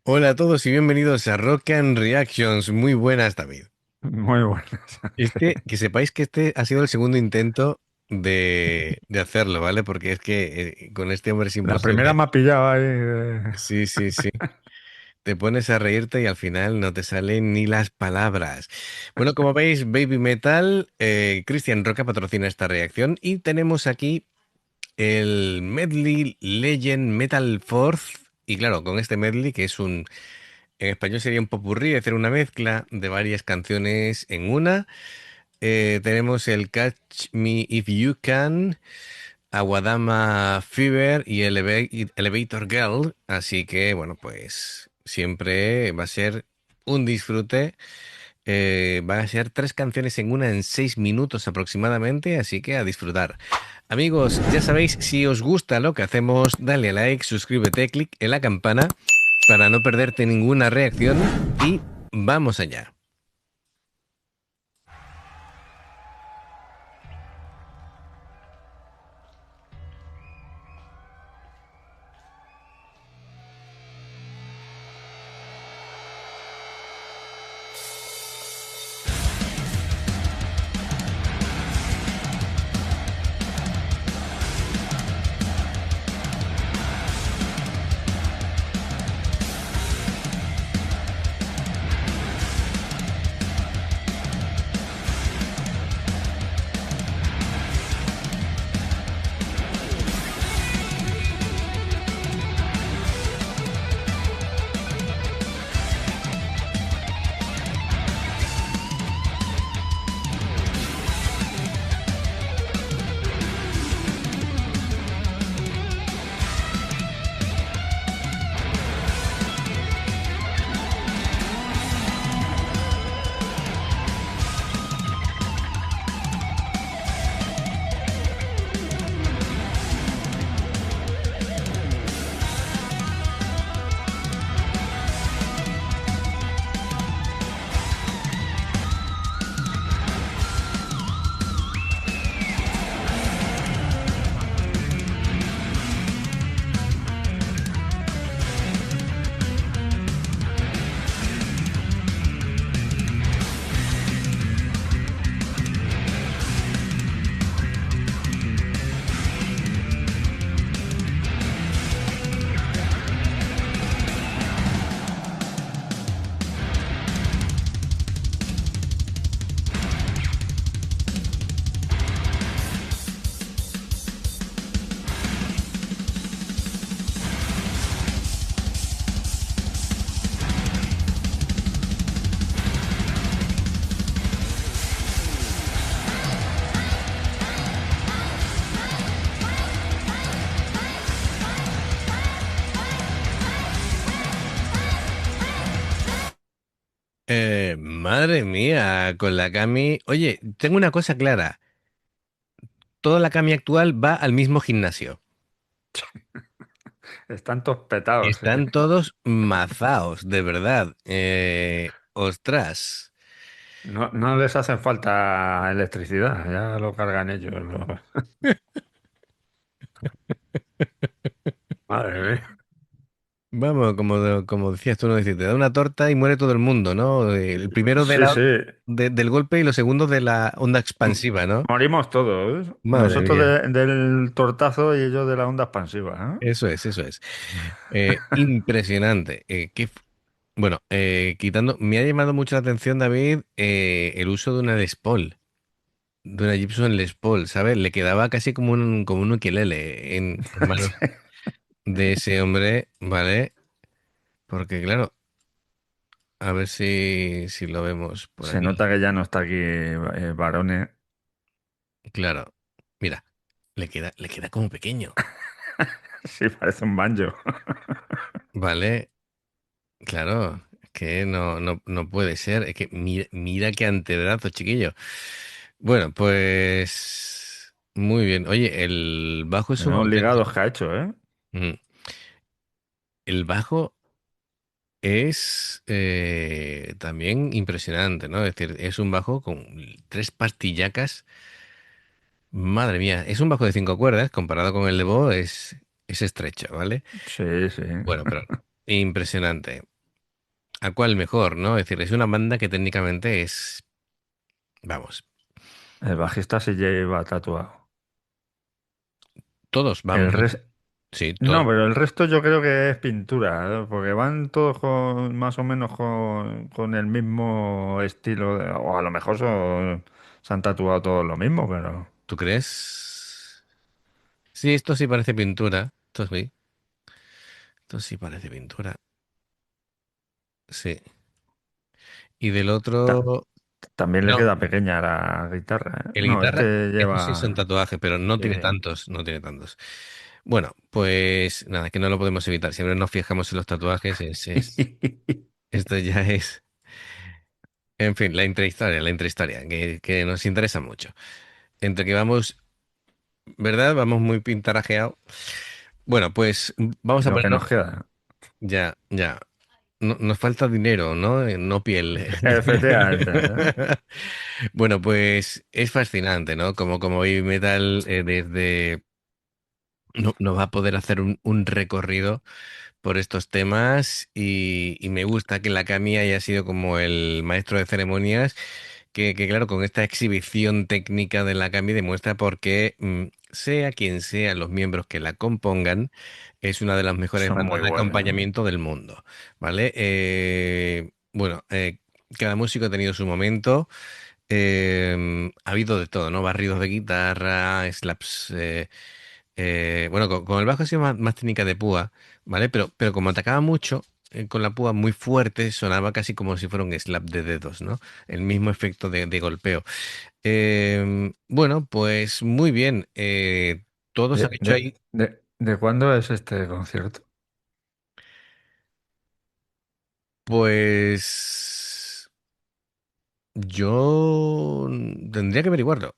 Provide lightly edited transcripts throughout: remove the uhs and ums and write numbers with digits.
Hola a todos y bienvenidos a Rock and Reactions. Muy buenas, David. Muy buenas. Que sepáis que este ha sido el segundo intento de hacerlo, ¿vale? Porque es que con este hombre es La primera imposible. me ha pillado ahí. Sí, sí, sí. Te pones a reírte y al final no te salen ni las palabras. Bueno, como veis, Baby Metal, Christian Roca patrocina esta reacción y tenemos aquí el Medley Legend Metal Force. Y claro, con este medley, que es un en español sería un popurrí, es decir, una mezcla de varias canciones en una. Tenemos el Catch Me If You Can, Aguadama Fever y Elevator Girl. Así que, bueno, pues siempre va a ser un disfrute. Van a ser tres canciones en una en 6 minutos aproximadamente, así que a disfrutar. Amigos, ya sabéis, si os gusta lo que hacemos, dale a like, suscríbete, clic en la campana para no perderte ninguna reacción y vamos allá. Madre mía, con la Cami. Oye, tengo una cosa clara. Toda la Cami actual va al mismo gimnasio. Están todos petados. Están todos mazaos, de verdad. Ostras. No, no les hace falta electricidad, ya lo cargan ellos. Madre mía. Vamos, como decías tú, no decir, te da una torta y muere todo el mundo, ¿no? El primero Sí, sí. del golpe y lo segundo de la onda expansiva, ¿no? Morimos todos. Madre Nosotros mía. del tortazo y ellos de la onda expansiva. Eso es, eso es. Impresionante. Bueno, quitando, me ha llamado mucho la atención, David, el uso de una Les Paul, de una Gibson Les Paul, ¿sabes? Le quedaba casi como un ukelele en manos ¿Eh? de ese hombre, ¿vale? Porque claro, a ver si lo vemos por Se nota aquí. que ya no está aquí varones. Claro, mira, le queda como pequeño, Sí, parece un banjo. ¿vale? Claro, es que no puede ser, es que mira qué antebrazo, chiquillo. Bueno, pues muy bien. Oye, el bajo es un Menudos ligados auténtico. que ha hecho, ¿eh? Ujú. El bajo es también impresionante, ¿no? Es decir, es un bajo con tres pastillacas. Madre mía, es un bajo de 5 cuerdas, comparado con el de Bo, es. Es estrecho, ¿vale? Sí, sí. Bueno, pero impresionante. ¿A cuál mejor, no? Es decir, es una banda que técnicamente es, vamos, El bajista sí lleva tatuado. todos van, El resto. sí, No, todos. pero el resto yo creo que es pintura, ¿eh? Porque van todos más o menos con el mismo estilo, o a lo mejor se han tatuado todos lo mismo, pero ¿Tú crees? Sí, esto sí parece pintura. Esto sí parece pintura. Sí. Y del ta- otro, también le no, queda pequeña la guitarra, ¿eh? el No, guitarra, este eso sí son lleva... tatuajes, pero no Sí. tiene tantos, no tiene tantos. Bueno, pues nada, que no lo podemos evitar. Siempre nos fijamos en los tatuajes, esto ya es, en fin, la intrahistoria, que nos interesa mucho. Entre que vamos, ¿verdad? Vamos muy pintarajeado. Bueno, pues vamos a Lo que ponernos, nos queda. ya, ya. Nos falta dinero, ¿no? No piel. Efectivamente, ¿eh? Bueno, pues es fascinante, ¿no? Como heavy metal desde no va a poder hacer un recorrido por estos temas y me gusta que la Cami haya sido como el maestro de ceremonias, que claro, con esta exhibición técnica de la Cami demuestra por qué, sea quien sea los miembros que la compongan, es una de las mejores Son bandas muy de buenos. acompañamiento del mundo, ¿vale? Bueno, cada músico ha tenido su momento. Ha habido de todo, ¿no? Barridos de guitarra, slaps. Bueno, con el bajo ha sido más técnica de púa, ¿vale? Pero como atacaba mucho, con la púa muy fuerte, sonaba casi como si fuera un slap de dedos, ¿no? El mismo efecto de golpeo. Bueno, pues muy bien. Todos han hecho ahí. De cuándo es este concierto? Pues yo tendría que averiguarlo.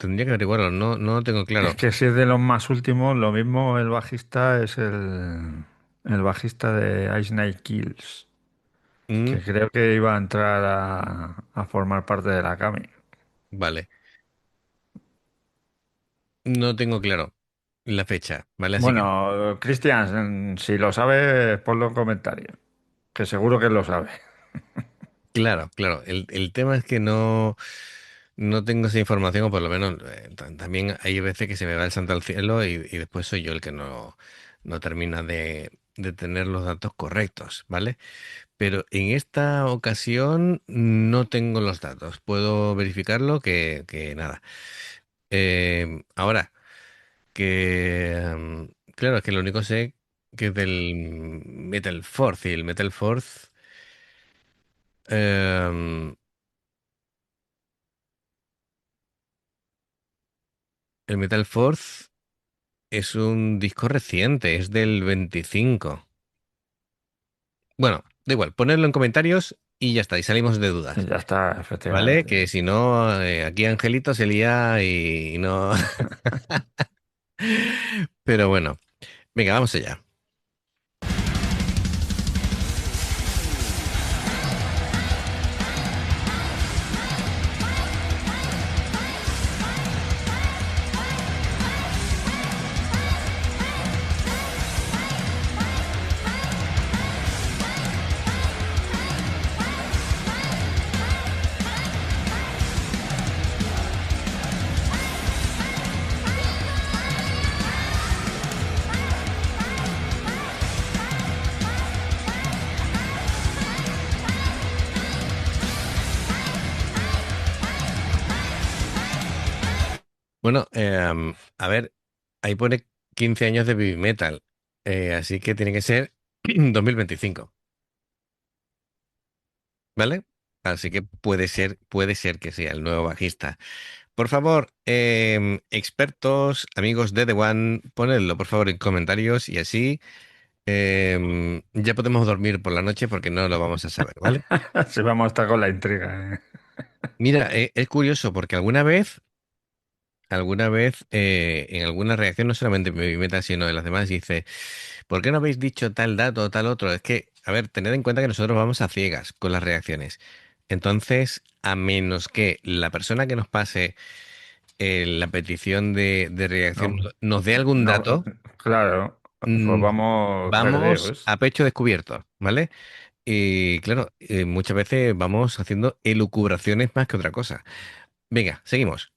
Tendría que averiguarlo, no lo tengo Es claro. que si es de los más últimos, lo mismo el bajista es el bajista de Ice Nine Kills, Mm, que creo que iba a entrar a formar parte de la Cami. vale, no tengo claro la fecha, ¿vale? Así que, Bueno, Cristian, si lo sabes, ponlo en comentarios, que seguro que lo sabe. claro, claro. El tema es que no tengo esa información, o por lo menos también hay veces que se me va el santo al cielo y después soy yo el que no termina de tener los datos correctos, ¿vale? Pero en esta ocasión no tengo los datos. Puedo verificarlo que nada. Ahora, claro, es que lo único sé que es del Metal Force y el Metal Force. em, el Metal Force es un disco reciente, es del 25. Bueno, da igual, ponedlo en comentarios y ya está, y salimos de Y dudas, ya está, ¿vale? efectivamente. Que si no, aquí Angelito se lía y no. Pero bueno, venga, vamos allá. Bueno, a ver, ahí pone 15 años de Baby Metal, así que tiene que ser 2025, ¿vale? Así que puede ser que sea el nuevo bajista. Por favor, expertos, amigos de The One, ponedlo por favor en comentarios y así ya podemos dormir por la noche porque no lo vamos a saber, ¿vale? Sí, vamos a estar con la intriga, ¿eh? Mira, es curioso porque alguna vez, en alguna reacción, no solamente de mi meta, sino de las demás, dice, ¿por qué no habéis dicho tal dato o tal otro? Es que, a ver, tened en cuenta que nosotros vamos a ciegas con las reacciones. Entonces, a menos que la persona que nos pase la petición de reacción No, nos dé algún no, dato, claro, pues mm, vamos vamos perdidos. a pecho descubierto, ¿vale? Y claro, muchas veces vamos haciendo elucubraciones más que otra cosa. Venga, seguimos.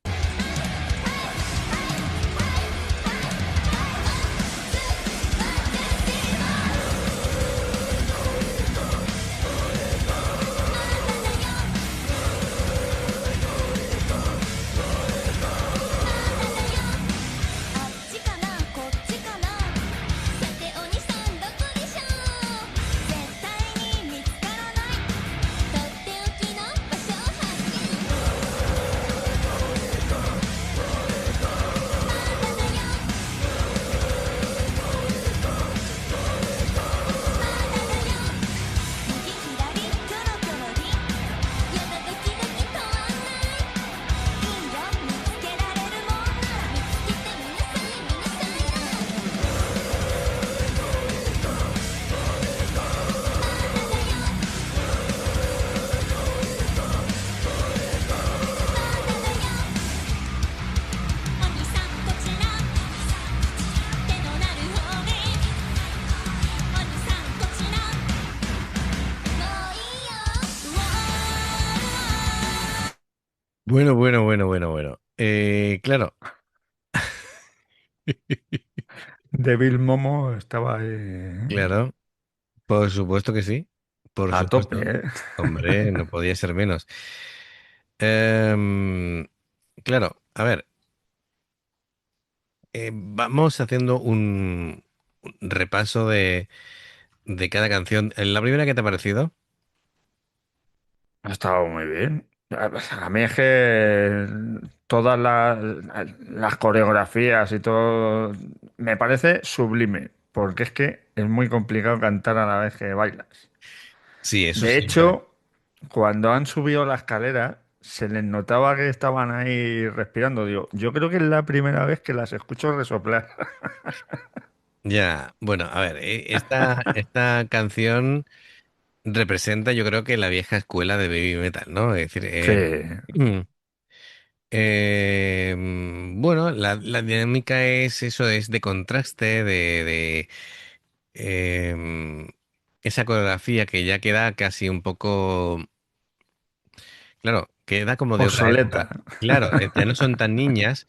Bueno, bueno, bueno, bueno, bueno. Claro, Devil Momo estaba ahí, claro, por supuesto que sí. Por a tope, supuesto. ¿eh? Hombre, no podía ser menos. Em, claro, a ver, vamos haciendo un repaso de cada canción. ¿La primera que te ha parecido? Ha estado muy bien. A mí es que todas las coreografías y todo me parece sublime, porque es que es muy complicado cantar a la vez que bailas. Sí, eso De siempre. hecho, cuando han subido la escalera, se les notaba que estaban ahí respirando. Digo, yo creo que es la primera vez que las escucho resoplar. Ya, bueno, a ver, esta canción representa, yo creo que la vieja escuela de baby metal, ¿no? Es decir, Sí, bueno, la dinámica es eso, es de contraste, em, esa coreografía que ya queda casi un poco, claro, queda como de otra obsoleta. época. Claro, ya no son tan niñas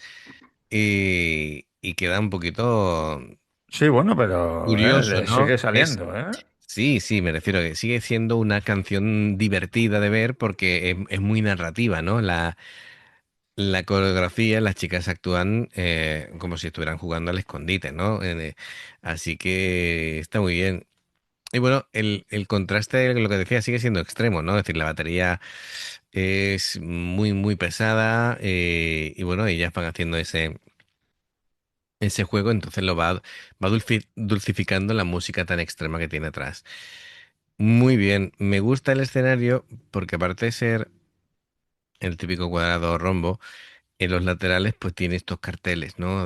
y queda un poquito Sí, bueno, pero curioso, ¿no? sigue saliendo, ¿eh? Sí, sí, me refiero a que sigue siendo una canción divertida de ver porque es muy narrativa, ¿no? La coreografía, las chicas actúan como si estuvieran jugando al escondite, ¿no? Así que está muy bien. Y bueno, el contraste, lo que decía, sigue siendo extremo, ¿no? Es decir, la batería es muy, muy pesada y bueno, ellas van haciendo ese juego, entonces va dulcificando la música tan extrema que tiene atrás. Muy bien, me gusta el escenario porque aparte de ser el típico cuadrado o rombo, en los laterales pues tiene estos carteles, ¿no?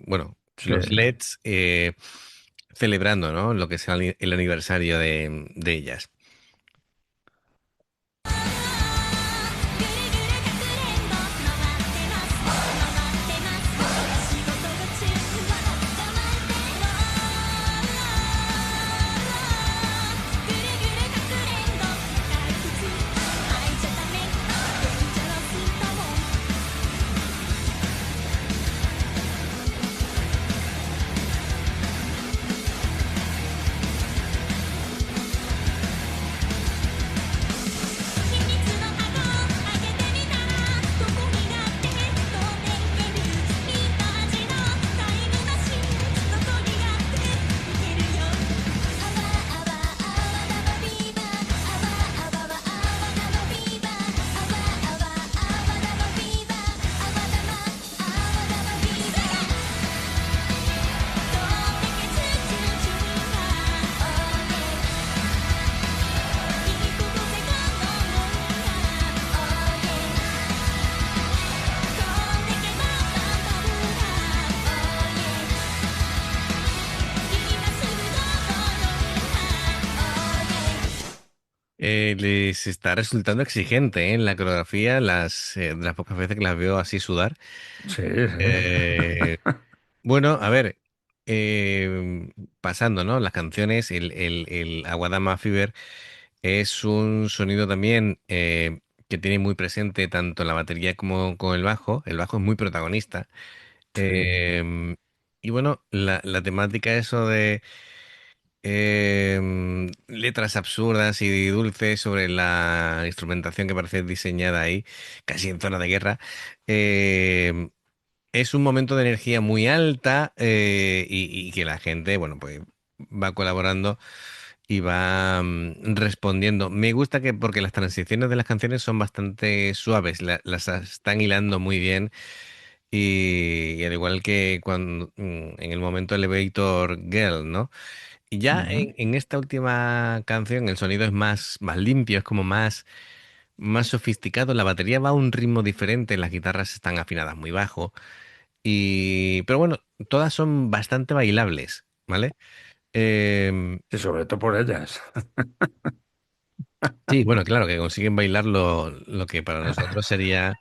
Bueno, Sí. los LEDs celebrando, ¿no? Lo que es el aniversario de ellas. Les está resultando exigente, ¿eh? En la coreografía, de las pocas veces que las veo así sudar. Sí, Eh, sí. bueno, a ver, eh, pasando, ¿no? Las canciones, el Aguadama Fever es un sonido también que tiene muy presente tanto la batería como con el bajo. El bajo es muy protagonista. Sí. Eh, y bueno, la temática eso de letras absurdas y dulces sobre la instrumentación que parece diseñada ahí, casi en zona de guerra. em, es un momento de energía muy alta y que la gente, bueno, pues va colaborando y va respondiendo. Me gusta que porque las transiciones de las canciones son bastante suaves, las están hilando muy bien y al igual que cuando en el momento Elevator Girl, ¿no? Y ya Ujú. en esta última canción el sonido es más limpio, es como más sofisticado. La batería va a un ritmo diferente, las guitarras están afinadas muy bajo. Pero bueno, todas son bastante bailables, ¿vale? Em, Y sobre todo por ellas. sí, bueno, claro, que consiguen bailar lo que para nosotros sería.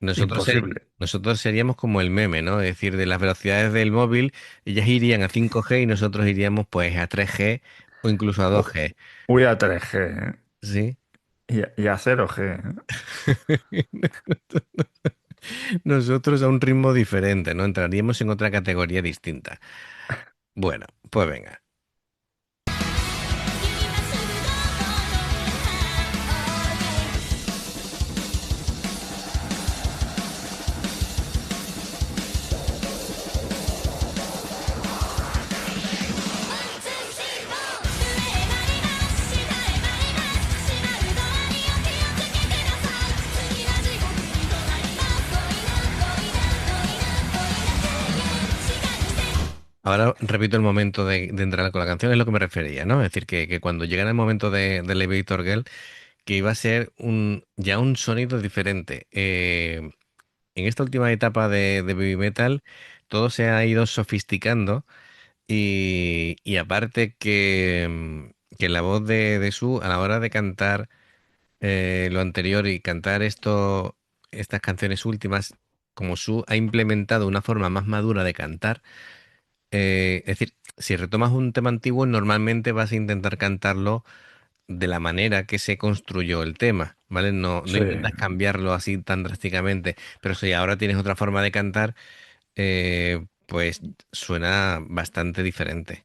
Nosotros, Imposible. nosotros seríamos como el meme, ¿no? Es decir, de las velocidades del móvil, ellas irían a 5G y nosotros iríamos pues a 3G o incluso a U- 2G. Uy, a 3G, ¿eh? Sí. Y a 0G, ¿eh? Nosotros a un ritmo diferente, ¿no? Entraríamos en otra categoría distinta. Bueno, pues venga. Ahora repito el momento de entrar con la canción, es lo que me refería, ¿no? Es decir, que cuando llegara el momento de Elevator Girl, que iba a ser ya un sonido diferente. En esta última etapa de Baby Metal, todo se ha ido sofisticando y aparte que la voz de Su a la hora de cantar lo anterior y cantar estas canciones últimas, como Su ha implementado una forma más madura de cantar, es decir, si retomas un tema antiguo, normalmente vas a intentar cantarlo de la manera que se construyó el tema, ¿vale? No Sí. intentas cambiarlo así tan drásticamente, pero si ahora tienes otra forma de cantar, pues suena bastante diferente.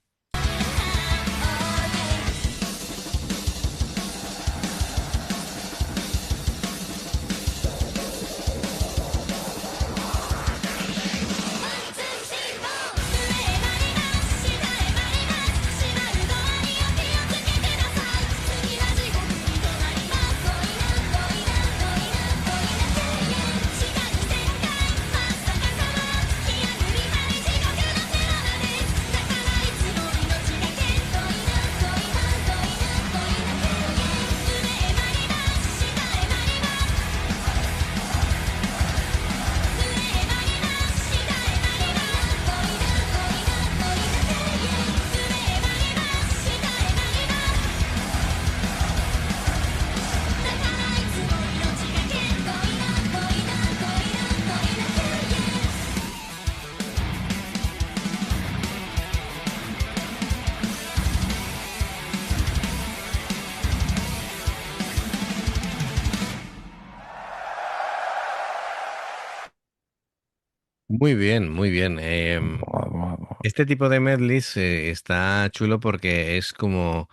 Muy bien, muy bien. Buah, buah, buah. Este tipo de medleys está chulo porque es como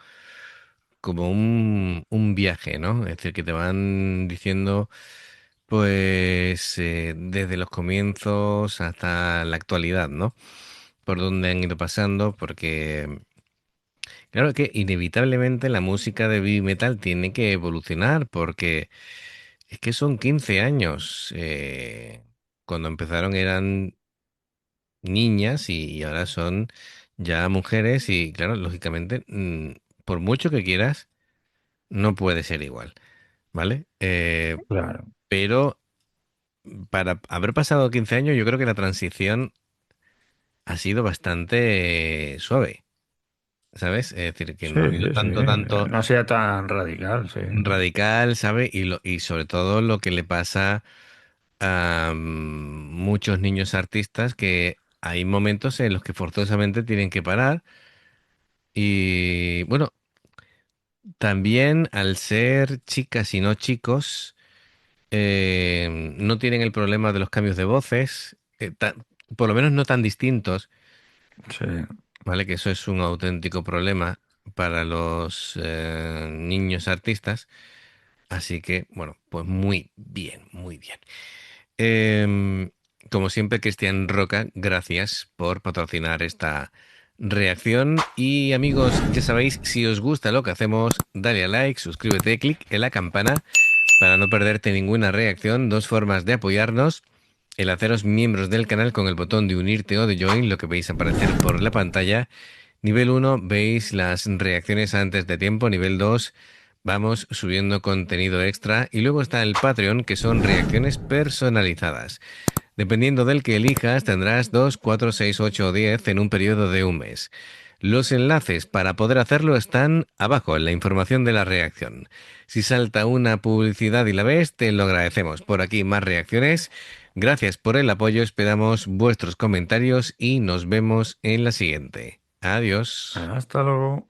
un viaje, ¿no? Es decir, que te van diciendo, pues, desde los comienzos hasta la actualidad, ¿no? Por dónde han ido pasando, porque, claro que inevitablemente la música de heavy metal tiene que evolucionar, porque es que son 15 años. Cuando empezaron eran niñas y ahora son ya mujeres y, claro, lógicamente, por mucho que quieras, no puede ser igual. ¿Vale? Claro. Pero para haber pasado 15 años, yo creo que la transición ha sido bastante suave. ¿sabes? Es decir, que Sí, no ha habido sí. tanto No sea tan radical, sí. radical, ¿sabe? Y sobre todo lo que le pasa a muchos niños artistas que hay momentos en los que forzosamente tienen que parar. Y bueno, también al ser chicas y no chicos, no tienen el problema de los cambios de voces, por lo menos no tan distintos, Sí. ¿vale? Que eso es un auténtico problema para los niños artistas. Así que, bueno, pues muy bien, muy bien. Em, Como siempre, Cristian Roca, gracias por patrocinar esta reacción. Y amigos, ya sabéis, si os gusta lo que hacemos, dale a like, suscríbete, clic en la campana para no perderte ninguna reacción. Dos formas de apoyarnos. El haceros miembros del canal con el botón de unirte o de join, lo que veis aparecer por la pantalla. Nivel uno veis las reacciones antes de tiempo. Nivel 2 vamos subiendo contenido extra. Y luego está el Patreon, que son reacciones personalizadas. Dependiendo del que elijas, tendrás 2, 4, 6, 8 o 10 en un periodo de un mes. Los enlaces para poder hacerlo están abajo en la información de la reacción. Si salta una publicidad y la ves, te lo agradecemos. Por aquí más reacciones. Gracias por el apoyo, esperamos vuestros comentarios y nos vemos en la siguiente. Adiós. Hasta luego.